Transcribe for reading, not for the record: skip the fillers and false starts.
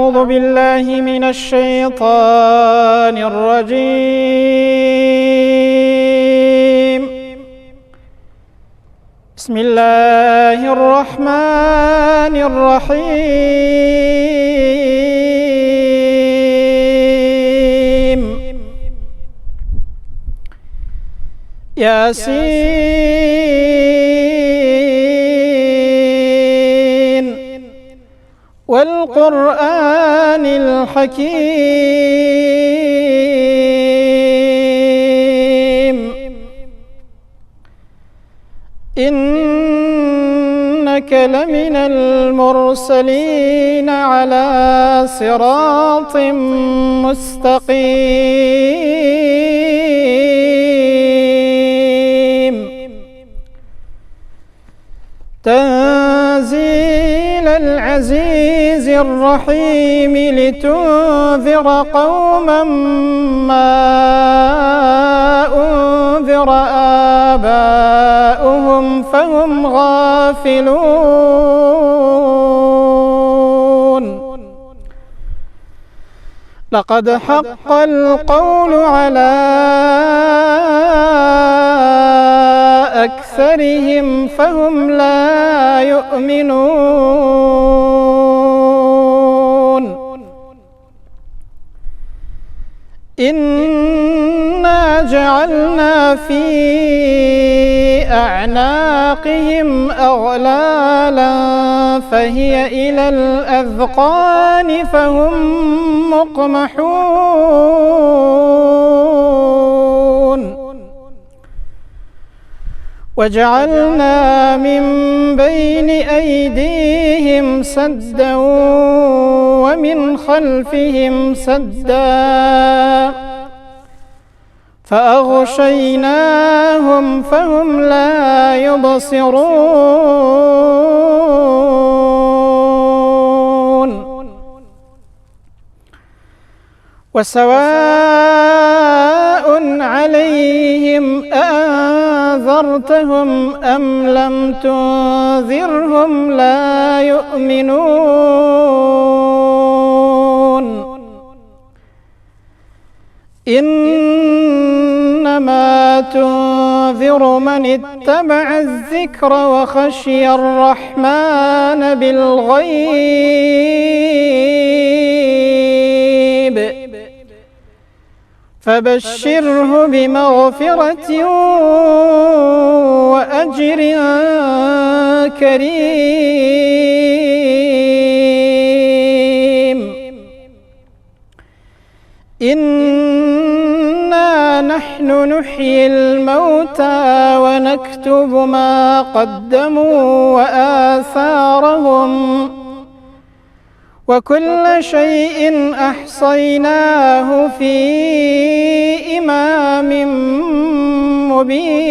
أعوذ بالله من الشيطان الرجيم. بسم الله الرحمن الرحيم. ياسين والقرآن الحكيم إنك لمن المرسلين على صراط مستقيم تنزيل العزيز الرحيم لتنذر قوما ما أنذر آباؤهم فهم غافلون. لقد حق القول على أكثرهم فهم لا يؤمنون. إنا جعلنا في أعناقهم أغلالا فهي إلى الأذقان فهم مقمحون. وجعلنا من بين أيديهم سدا ومن خلفهم سدا فأغشيناهم فهم لا يبصرون. وسواء عليهم أأنذرتهم أم لم تنذرهم لا يؤمنون. إنما تنذر من اتبع الذكر وخشي الرحمن بالغيب فبشره بمغفرة وأجر كريم. إنا نحن نحيي الموتى ونكتب ما قدموا وآثارهم وكل شيء أحصيناه في إمام مبين.